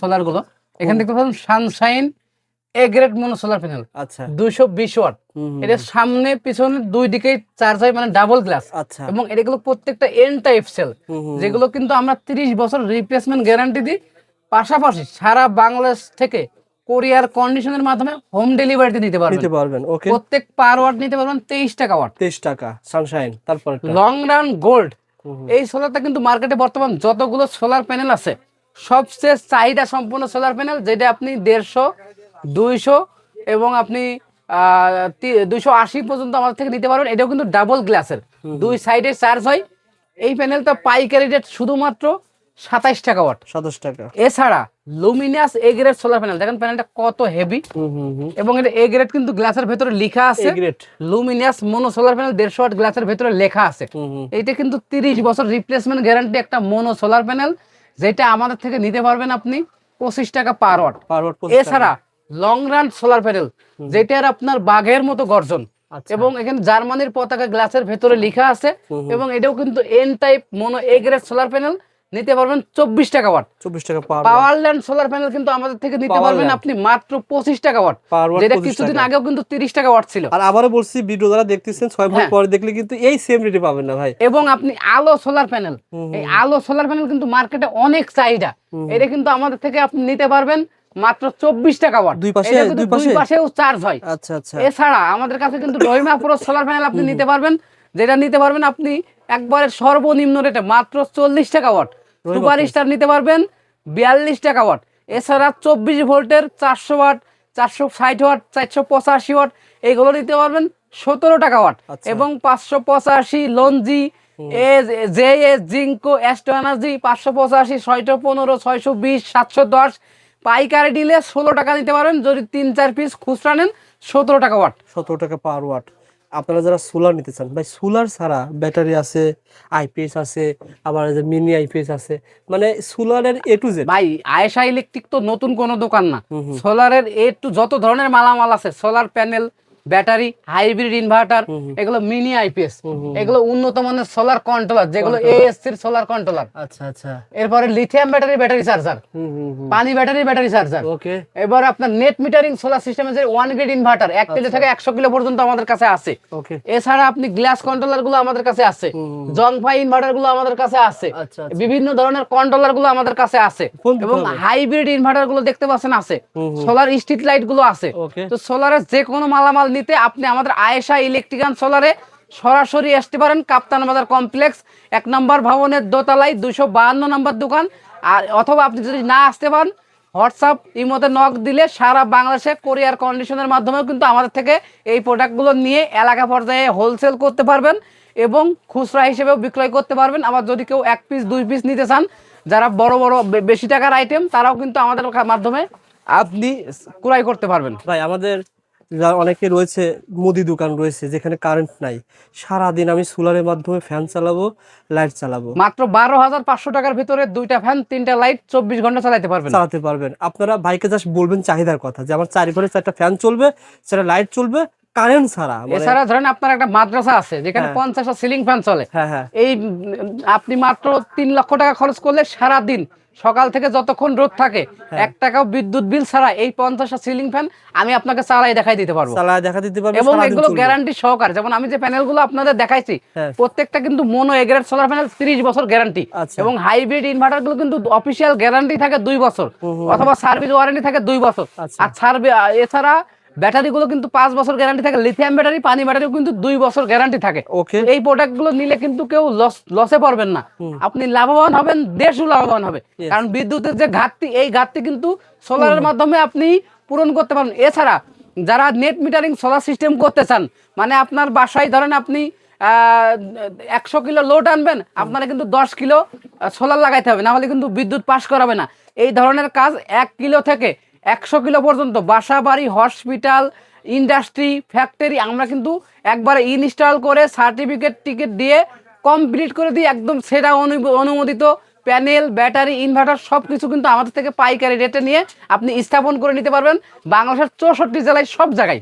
Solar গুলো এখানে দেখতে পাচ্ছেন Sunshine A grade mono solar panel. আচ্ছা 220 ওয়াট। এটা সামনে পিছনে দুই দিকে চার্জ হয়, মানে ডাবল গ্লাস। আচ্ছা এবং এগুলো প্রত্যেকটা এন টাইপ সেল, যেগুলো কিন্তু আমরা 30 বছর রিপ্লেসমেন্ট গ্যারান্টি দিই। পাশাপাশি সারা বাংলাদেশ থেকে কোরিয়ার কন্ডিশনের মাধ্যমে হোম ডেলিভারিতে নিতে পারবেন। ওকে প্রত্যেক পার ওয়াট নিতে পারবেন 23 টাকা ওয়াট। 23 টাকা সানশাইন। তারপর লং রান গোল্ড, এই সোলারটা কিন্তু মার্কেটে বর্তমান যতগুলো সোলার প্যানেল আছে সবচেয়ে চাহিদা সম্পন্ন সোলার প্যানেল, যেটা আপনি 150, 200 এবং আপনি 280 পর্যন্ত আমাদের থেকে নিতে পারবেন। এটাও কিন্তু ডাবল গ্লাসের, দুই সাইডে চার্জ হয়। এই প্যানেলটা পাইকারি রেট শুধুমাত্র 27 টাকা ওয়াট। 27 টাকা। এছাড়া Luminous A grade solar panel, দেখেন প্যানেলটা কত হেভি। এবং এটা এ গ্রেড কিন্তু গ্লাসের ভেতরে লেখা আছে, Luminous mono solar panel 150 watt গ্লাসের ভেতরে লেখা আছে। এইটা কিন্তু 30 বছর রিপ্লেসমেন্ট গ্যারান্টি একটা মোনো সোলার প্যানেল, যেটা আমাদের থেকে নিতে পারবেন আপনি 25 টাকা পার ওয়াট। এছাড়া লং রান সোলার প্যানেল, যেটার আপনার বাঘের মতো গর্জন, এবং এখানে জার্মানির পতাকা গ্লাসের ভেতরে লেখা আছে। এবং এটাও কিন্তু N type mono A grade solar panel, নিতে পারবেন 24 টাকা ওয়াট। 24 টাকা পাওয়ারল্যান্ড সোলার প্যানেল কিন্তু আমাদের থেকে নিতে পারবেন আপনি মাত্র 25 টাকা ওয়াট, যেটা কিছুদিন আগেও কিন্তু 30 টাকা ওয়াট ছিল। আর আবারও বলছি, ভিডিও যারা দেখতেছেন 6 মাস পরে দেখলে কিন্তু এই সেম রেটে পাবেন না ভাই। এবং আপনি আলো সোলার প্যানেল, এই আলো সোলার প্যানেল কিন্তু মার্কেটে অনেক চাহিদা। এটা কিন্তু আমাদের থেকে আপনি নিতে পারবেন মাত্র 24 টাকা ওয়াট। দুই পাশেও চার্জ হয়। আচ্ছা আচ্ছা। এছাড়া আমাদের কাছে কিন্তু রহিমা প্রো সোলার প্যানেল আপনি নিতে পারবেন, যেটা নিতে পারবেন আপনি একবারে সর্বনিম্ন রেটে মাত্র 40 টাকা ওয়াট। সুপার স্টার নিতে পারবেন 42 টাকা ওয়াট। এছাড়া 24 ভোল্টের 400 ওয়াট, 460 ওয়াট, 485 ওয়াট, এইগুলো নিতে পারবেন 17 টাকা ওয়াট। এবং 585 লঞ্জি, জেএস, জিঙ্কো, অ্যাস্ট্রো এনার্জি 585, 615, 620, 710 পাইকারি দিলে 16 টাকা নিতে পারবেন। যদি 3-4 পিস খুচরা নেন 17 টাকা ওয়াট। 17 টাকা পার ওয়াট। আপনারা যারা সোলার নিতে চান ভাই, সোলার ছাড়া ব্যাটারি আছে, আইপিএস আছে, আবার মিনি আইপিএস আছে, মানে সোলারের এ টু জেড। ভাই আয়েশা ইলেকট্রিক তো নতুন কোনো দোকান না, সোলারের এ টু যত ধরনের মালামাল আছে, solar panel, battery, hybrid inverter, এগুলো মিনি আইপিএস, এগুলো উন্নত মানের সোলার কন্ট্রোলার, যেগুলো এএসসি সোলার কন্ট্রোলার। আচ্ছা আচ্ছা। এরপরে লিথিয়াম ব্যাটারি চার্জার, পানি ব্যাটারি চার্জার। ওকে। এবার আপনার নেট মিটারিং সোলার সিস্টেমের যে 1 গ্রেড ইনভার্টার 1 কিলো থেকে 100 কিলো পর্যন্ত আমাদের কাছে আছে। ওকে। এছাড়া আপনি গ্লাস কন্ট্রোলার গুলো আমাদের কাছে আছে, জংফাই ইনভার্টার গুলো আমাদের কাছে আছে, বিভিন্ন ধরনের কন্ট্রোলার গুলো আমাদের কাছে আছে, এবং হাইব্রিড ইনভার্টার গুলো দেখতে পাচ্ছেন আছে, সোলার স্ট্রিট লাইট গুলো আছে। তো সোলারের যে কোনো মালামাল নিতে আপনি আমাদের আয়েশা ইলেকট্রিক্যাল সোলারে সরাসরি আসতে পারেন। কাপ্তান বাজার কমপ্লেক্স 1 নম্বর ভবনের দোতলায় 252 নম্বর দোকান। আর অথবা আপনি যদি না আসতে পারেন, হোয়াটসঅ্যাপ ইমোতে নক দিলে সারা বাংলাদেশে কোরিয়ার কন্ডিশনের মাধ্যমেও কিন্তু আমাদের থেকে এই প্রোডাক্টগুলো নিয়ে এলাকা পর্যায়ে হোলসেল করতে পারবেন এবং খুচরা হিসেবেও বিক্রয় করতে পারবেন। আবার যদি কেউ 1 পিস 2 পিস নিতে চান, যারা বড় বেশি টাকার আইটেম, তারাও কিন্তু আমাদের মাধ্যমে আপনি ক্রয় করতে পারবেন। ভাই আমাদের অনেকে রয়েছে, মুদি দোকান রয়েছে যেখানে কারেন্ট নাই, সারাদিন আমি সোলারের মাধ্যমে ফ্যান চালাবো, লাইট চালাবো, মাত্র 12,500 টাকার ভিতরে 2টা ফ্যান 3টা লাইট 24 ঘন্টা চালাতে পারবেন। আপনারা ভাইকে জাস্ট বলবেন চাহিদার কথা, যে আমার 4 ঘরে 4টা ফ্যান চলবে, 4টা লাইট চলবে, কারেন্ট ছাড়া। এছাড়া ধরেন আপনার একটা মাদ্রাসা আছে যেখানে 50টা সিলিং ফ্যান চলে, এই আপনি মাত্র 3 লক্ষ টাকা খরচ করলে সারা দিন সকাল থেকে যতক্ষণ রোদ থাকে 1 টাকাও বিদ্যুৎ বিল ছাড়া এই 50টা সিলিং ফ্যান আমি আপনাকে চালাই দেখাই দিতে পারবো। এবং এগুলো গ্যারান্টি সহকারে, যেমন আমি যে প্যানেলগুলো আপনাদের দেখাইছি প্রত্যেকটা কিন্তু mono A grade solar panel 30 বছর গ্যারান্টি, এবং হাইব্রিড ইনভার্টার গুলো কিন্তু অফিসিয়াল গ্যারান্টি থাকে 2 বছর, অথবা সার্ভিস ওয়ারেন্টি থাকে 2 বছর। আর এছাড়া ব্যাটারি গুলো কিন্তু 5 বছর গ্যারান্টি থাকে, লিথিয়াম ব্যাটারি, পানি ব্যাটারিও কিন্তু 2 বছর গ্যারান্টি থাকে। এই প্রোডাক্ট গুলো নিলে কিন্তু কেউ লসে পড়বেন না, আপনি লাভবান হবেন, দেশও লাভবান হবে। কারণ বিদ্যুতের যে ঘাটতি, এই ঘাটতি কিন্তু সোলারের মাধ্যমে আপনি পূরণ করতে পারেন। এছাড়া যারা নেট মিটারিং সোলার সিস্টেম করতে চান, মানে আপনার বাসায় ধরেন আপনি 100 কিলো লোড আনবেন, আপনারা কিন্তু 10 কিলো সোলার লাগাইতে হবে, না হলে কিন্তু বিদ্যুৎ পাস করাবে না। এই ধরনের কাজ 1 কিলো থেকে 100 কিলো পর্যন্ত বাসা বাড়ি, হসপিটাল, ইন্ডাস্ট্রি, ফ্যাক্টরি আমরা কিন্তু একবারে ইনস্টল করে সার্টিফিকেট টিকিট দিয়ে কমপ্লিট করে দিই, একদম সেটা অনুমোদিত প্যানেল, ব্যাটারি, ইনভার্টার সবকিছু কিন্তু আমাদের থেকে পাইকারি রেটে নিয়ে আপনি স্থাপন করে নিতে পারবেন বাংলাদেশের 64 জেলায় সব জায়গায়।